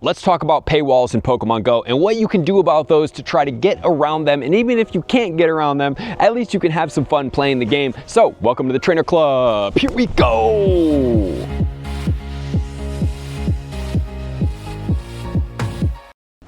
Let's talk about paywalls in Pokemon Go and what you can do about those to try to get around them. And even if you can't get around them, at least you can have some fun playing the game. So, welcome to the Trainer Club. Here we go.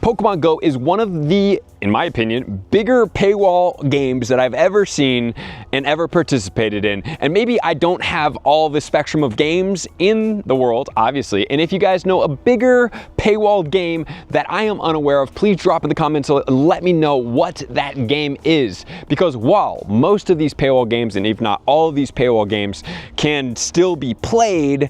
Pokemon Go is one of the, in my opinion, bigger paywall games that I've ever seen and ever participated in. And maybe I don't have all the spectrum of games in the world, obviously. And if you guys know a bigger paywall game that I am unaware of, please drop in the comments and let me know what that game is. Because while most of these paywall games, and if not all of these paywall games, can still be played,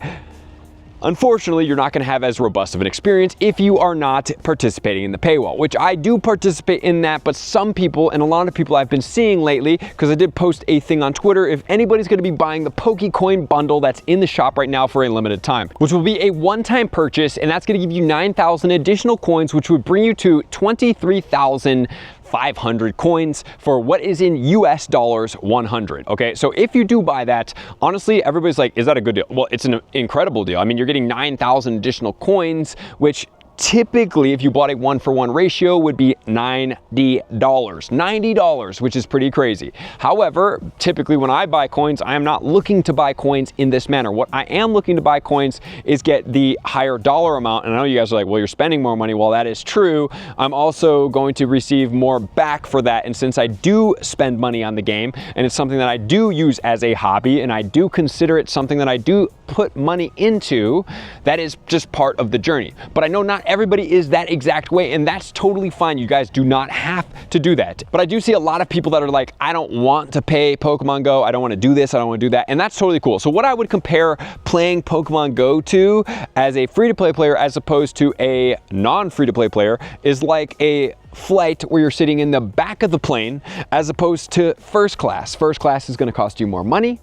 unfortunately, you're not going to have as robust of an experience if you are not participating in the paywall, which I do participate in that, but some people, and a lot of people I've been seeing lately, because I did post a thing on Twitter, if anybody's going to be buying the Pokecoin bundle that's in the shop right now for a limited time, which will be a one-time purchase, and that's going to give you 9,000 additional coins, which would bring you to 23,500 coins for what is in US dollars 100. Okay, so if you do buy that, honestly, everybody's like, is that a good deal? Well, it's an incredible deal. I mean, you're getting 9,000 additional coins, which typically, if you bought a 1-for-1 ratio, would be $90, which is pretty crazy. However, typically when I buy coins, I am not looking to buy coins in this manner. What I am looking to buy coins is get the higher dollar amount. And I know you guys are like, well, you're spending more money. Well, that is true. I'm also going to receive more back for that. And since I do spend money on the game, and it's something that I do use as a hobby, and I do consider it something that I do put money into, that is just part of the journey. But I know not everybody is that exact way, and that's totally fine. You guys do not have to do that. But I do see a lot of people that are like, I don't want to pay Pokemon Go, I don't want to do this, I don't want to do that, and that's totally cool. So what I would compare playing Pokemon Go to as a free-to-play player as opposed to a non-free-to-play player is like a flight where you're sitting in the back of the plane as opposed to first class. First class is going to cost you more money,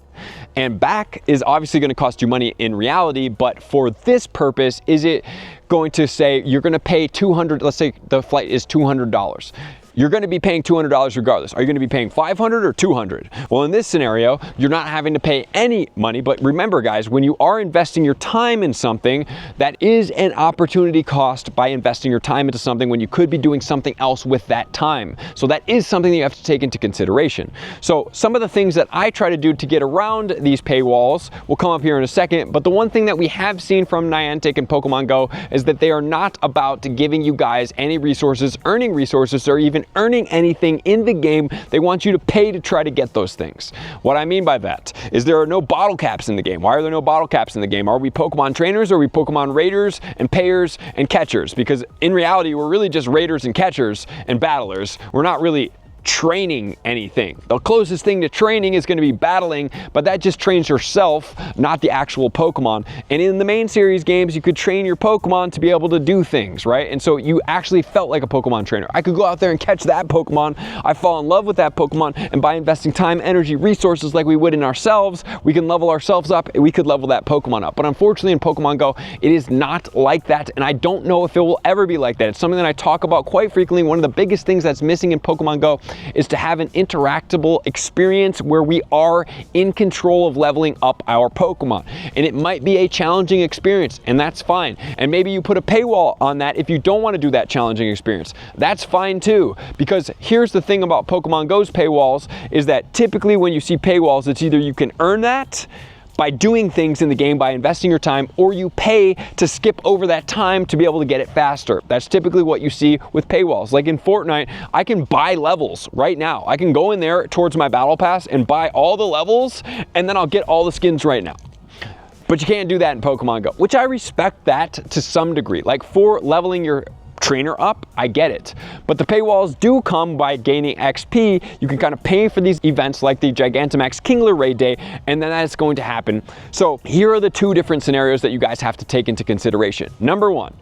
and back is obviously going to cost you money in reality, but for this purpose, is it going to say you're going to pay $200, let's say the flight is $200. You're going to be paying $200 regardless. Are you going to be paying $500 or $200? Well, in this scenario, you're not having to pay any money. But remember, guys, when you are investing your time in something, that is an opportunity cost by investing your time into something when you could be doing something else with that time. So that is something that you have to take into consideration. So some of the things that I try to do to get around these paywalls will come up here in a second. But the one thing that we have seen from Niantic and Pokemon Go is that they are not about giving you guys any resources, earning resources, or even earning anything in the game. They want you to pay to try to get those things. What I mean by that is there are no bottle caps in the game. Why are there no bottle caps in the game? Are we Pokemon trainers, or are we Pokemon raiders and payers and catchers? Because in reality, we're really just raiders and catchers and battlers. We're not really training anything. The closest thing to training is going to be battling, but that just trains yourself, not the actual Pokemon. And in the main series games, you could train your Pokemon to be able to do things, right? And so you actually felt like a Pokemon trainer. I could go out there and catch that Pokemon. I fall in love with that Pokemon, and by investing time, energy, resources like we would in ourselves, we can level ourselves up, and we could level that Pokemon up. But unfortunately in Pokemon Go, it is not like that, and I don't know if it will ever be like that. It's something that I talk about quite frequently. One of the biggest things that's missing in Pokemon Go is to have an interactable experience where we are in control of leveling up our Pokemon. And it might be a challenging experience, and that's fine. And maybe you put a paywall on that if you don't want to do that challenging experience. That's fine too, because here's the thing about Pokemon Go's paywalls is that typically when you see paywalls, it's either you can earn that by doing things in the game, by investing your time, or you pay to skip over that time to be able to get it faster. That's typically what you see with paywalls. Like in Fortnite, I can buy levels right now. I can go in there towards my battle pass and buy all the levels, and then I'll get all the skins right now. But you can't do that in Pokemon Go, which I respect that to some degree. Like for leveling your trainer up, I get it. But the paywalls do come by gaining XP. You can kind of pay for these events like the Gigantamax Kingler Raid Day, and then that's going to happen. So here are the two different scenarios that you guys have to take into consideration. Number one,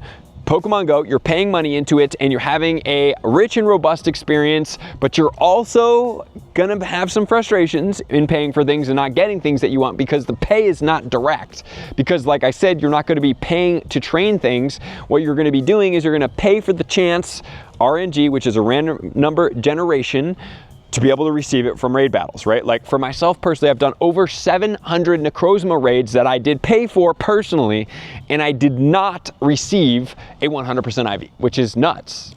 Pokemon Go, you're paying money into it and you're having a rich and robust experience, but you're also gonna have some frustrations in paying for things and not getting things that you want because the pay is not direct. Because like I said, you're not gonna be paying to train things. What you're gonna be doing is you're gonna pay for the chance RNG, which is a random number generation, to be able to receive it from raid battles, right? Like for myself personally, I've done over 700 Necrozma raids that I did pay for personally, and I did not receive a 100% IV, which is nuts.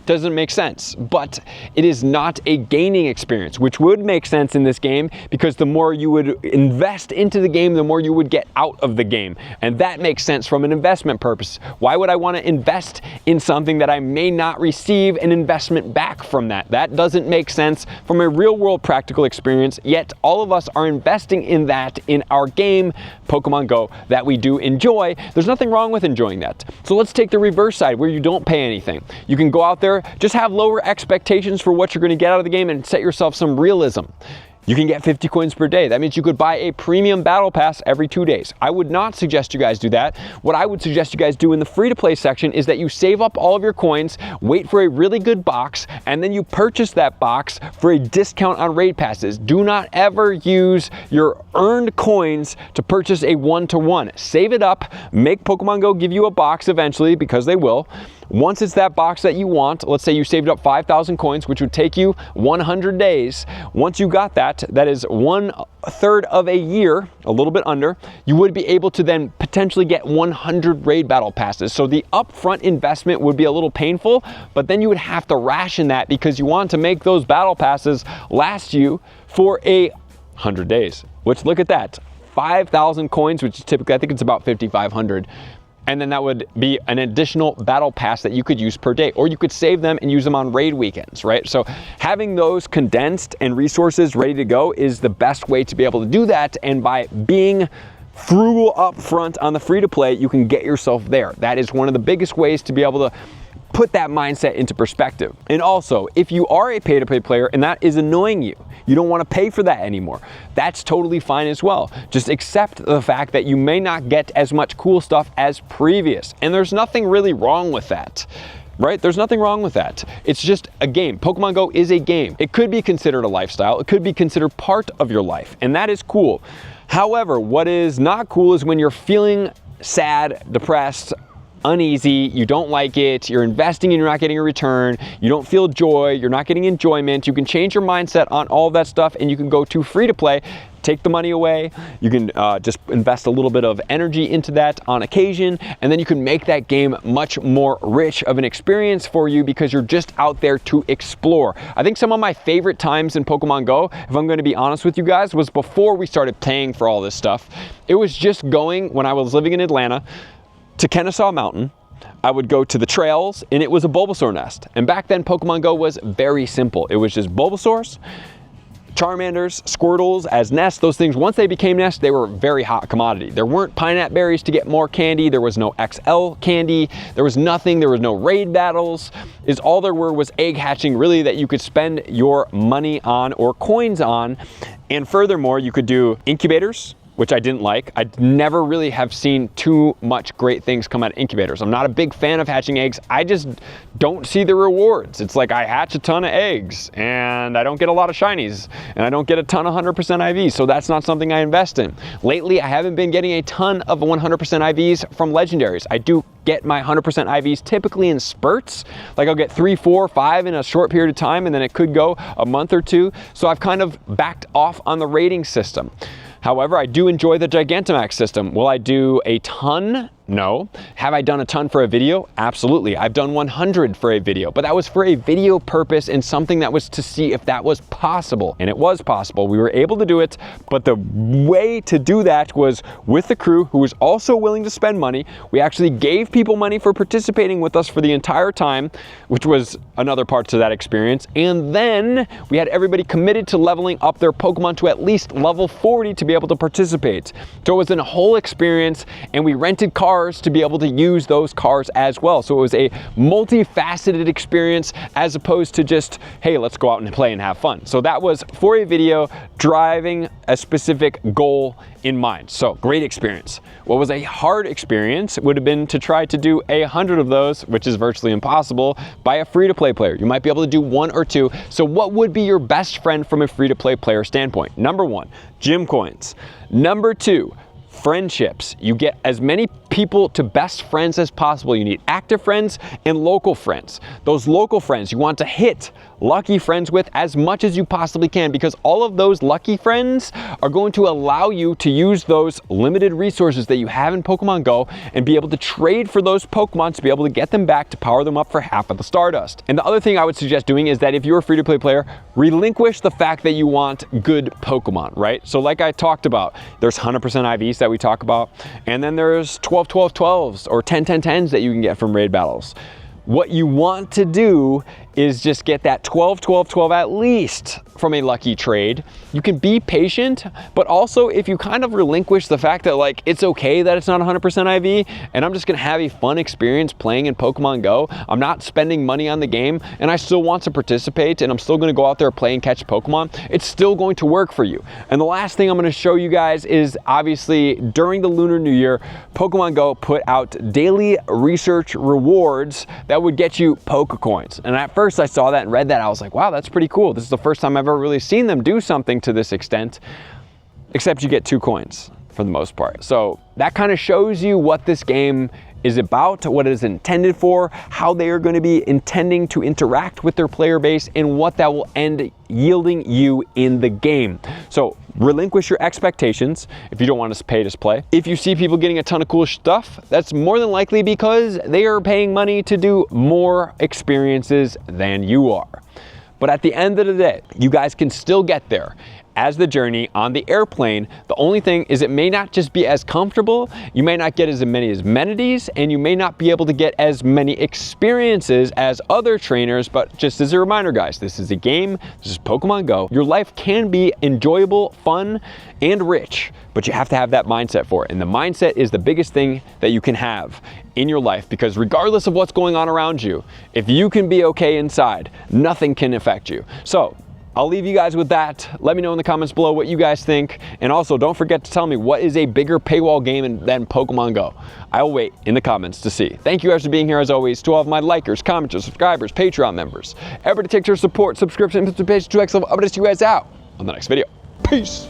Doesn't make sense, but it is not a gaining experience, which would make sense in this game because the more you would invest into the game, the more you would get out of the game. And that makes sense from an investment purpose. Why would I want to invest in something that I may not receive an investment back from that? That doesn't make sense from a real world practical experience, yet all of us are investing in that in our game, Pokemon Go, that we do enjoy. There's nothing wrong with enjoying that. So let's take the reverse side where you don't pay anything. You can go out there, just have lower expectations for what you're going to get out of the game and set yourself some realism. You can get 50 coins per day. That means you could buy a premium battle pass every 2 days. I would not suggest you guys do that. What I would suggest you guys do in the free-to-play section is that you save up all of your coins, wait for a really good box, and then you purchase that box for a discount on raid passes. Do not ever use your earned coins to purchase a one-to-one. Save it up, make Pokemon Go give you a box eventually, because they will. Once it's that box that you want, let's say you saved up 5,000 coins, which would take you 100 days. Once you got that, that is 1/3 of a year, a little bit under, you would be able to then potentially get 100 raid battle passes. So the upfront investment would be a little painful, but then you would have to ration that because you want to make those battle passes last you for 100 days, which look at that, 5,000 coins, which is typically, I think it's about 5,500. And then that would be an additional battle pass that you could use per day, or you could save them and use them on raid weekends, right? So having those condensed and resources ready to go is the best way to be able to do that. And by being frugal up front on the free to play, you can get yourself there. That is one of the biggest ways to be able to put that mindset into perspective. And also, if you are a pay-to-play player and that is annoying you, you don't want to pay for that anymore, that's totally fine as well. Just accept the fact that you may not get as much cool stuff as previous. And there's nothing really wrong with that, right? There's nothing wrong with that. It's just a game. Pokemon Go is a game. It could be considered a lifestyle. It could be considered part of your life, and that is cool. However, what is not cool is when you're feeling sad, depressed, uneasy, you don't like it, you're investing and you're not getting a return, you don't feel joy, you're not getting enjoyment. You can change your mindset on all of that stuff, and you can go to free to play, take the money away, you can just invest a little bit of energy into that on occasion, and then you can make that game much more rich of an experience for you because you're just out there to explore. I think some of my favorite times in Pokemon Go, if I'm going to be honest with you guys, was before we started paying for all this stuff. It was just going, when I was living in Atlanta, to Kennesaw Mountain. I would go to the trails, and it was a Bulbasaur nest. And back then, Pokemon Go was very simple. It was just Bulbasaurs, Charmanders, Squirtles as nests. Those things, once they became nests, they were a very hot commodity. There weren't Pineapple berries to get more candy. There was no XL candy. There was nothing. There was no raid battles. All there was egg hatching, really, that you could spend your money on or coins on. And furthermore, you could do incubators, which I didn't like. I never really have seen too much great things come out of incubators. I'm not a big fan of hatching eggs. I just don't see the rewards. It's like I hatch a ton of eggs and I don't get a lot of shinies and I don't get a ton of 100% IVs, so that's not something I invest in. Lately, I haven't been getting a ton of 100% IVs from legendaries. I do get my 100% IVs typically in spurts. Like I'll get 3, 4, 5 in a short period of time, and then it could go a month or two. So I've kind of backed off on the rating system. However, I do enjoy the Gigantamax system. Will I do a ton? No. Have I done a ton for a video? Absolutely. I've done 100 for a video, but that was for a video purpose and something that was to see if that was possible. And it was possible. We were able to do it, but the way to do that was with the crew who was also willing to spend money. We actually gave people money for participating with us for the entire time, which was another part to that experience. And then we had everybody committed to leveling up their Pokemon to at least level 40 to be able to participate. So it was a whole experience, and we rented cars to be able to use those cars as well. So it was a multifaceted experience as opposed to just, hey, let's go out and play and have fun. So that was for a video driving a specific goal in mind. So great experience. What was a hard experience would have been to try to do 100 of those, which is virtually impossible, by a free-to-play player. You might be able to do 1 or 2. So what would be your best friend from a free-to-play player standpoint? Number 1, gym coins. Number 2, friendships. You get as many people to best friends as possible. You need active friends and local friends. Those local friends, you want to hit lucky friends with as much as you possibly can, because all of those lucky friends are going to allow you to use those limited resources that you have in Pokemon Go and be able to trade for those Pokemon to be able to get them back to power them up for half of the Stardust. And the other thing I would suggest doing is that if you're a free-to-play player, relinquish the fact that you want good Pokemon, right? So like I talked about, there's 100% IVs that we talk about, and then there's 12-12-12s or 10-10-10s that you can get from raid battles. What you want to do is just get that 12-12-12 at least from a lucky trade. You can be patient, but also if you kind of relinquish the fact that like it's okay that it's not 100% IV and I'm just gonna have a fun experience playing in Pokemon Go, I'm not spending money on the game and I still want to participate and I'm still gonna go out there play and catch Pokemon, it's still going to work for you. And the last thing I'm gonna show you guys is obviously during the Lunar New Year, Pokemon Go put out daily research rewards that would get you Pokecoins. And at first I saw that and read that, I was like, wow, that's pretty cool. This is the first time I've ever really seen them do something to this extent, except you get 2 coins for the most part. So that kind of shows you what this game is about, what it is intended for, how they are going to be intending to interact with their player base, and what that will end yielding you in the game. So relinquish your expectations if you don't want to pay to play. If you see people getting a ton of cool stuff, that's more than likely because they are paying money to do more experiences than you are. But at the end of the day, you guys can still get there. As the journey on the airplane, the only thing is it may not just be as comfortable, you may not get as many amenities, and you may not be able to get as many experiences as other trainers, but just as a reminder guys, this is a game, this is Pokemon Go. Your life can be enjoyable, fun, and rich, but you have to have that mindset for it. And the mindset is the biggest thing that you can have in your life, because regardless of what's going on around you, if you can be okay inside, nothing can affect you. So I'll leave you guys with that. Let me know in the comments below what you guys think. And also don't forget to tell me what is a bigger paywall game than Pokemon Go. I'll wait in the comments to see. Thank you guys for being here as always. To all of my likers, commenters, subscribers, Patreon members. Everybody take your support, subscription, participation, 2x level. I'm gonna see you guys out on the next video. Peace.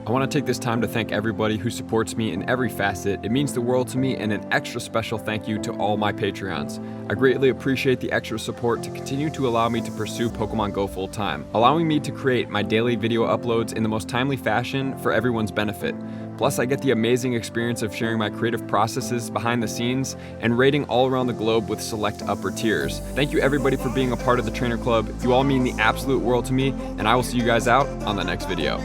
I want to take this time to thank everybody who supports me in every facet. It means the world to me, and an extra special thank you to all my Patreons. I greatly appreciate the extra support to continue to allow me to pursue Pokemon Go full time, allowing me to create my daily video uploads in the most timely fashion for everyone's benefit. Plus, I get the amazing experience of sharing my creative processes behind the scenes and raiding all around the globe with select upper tiers. Thank you everybody for being a part of the Trainer Club. You all mean the absolute world to me, and I will see you guys out on the next video.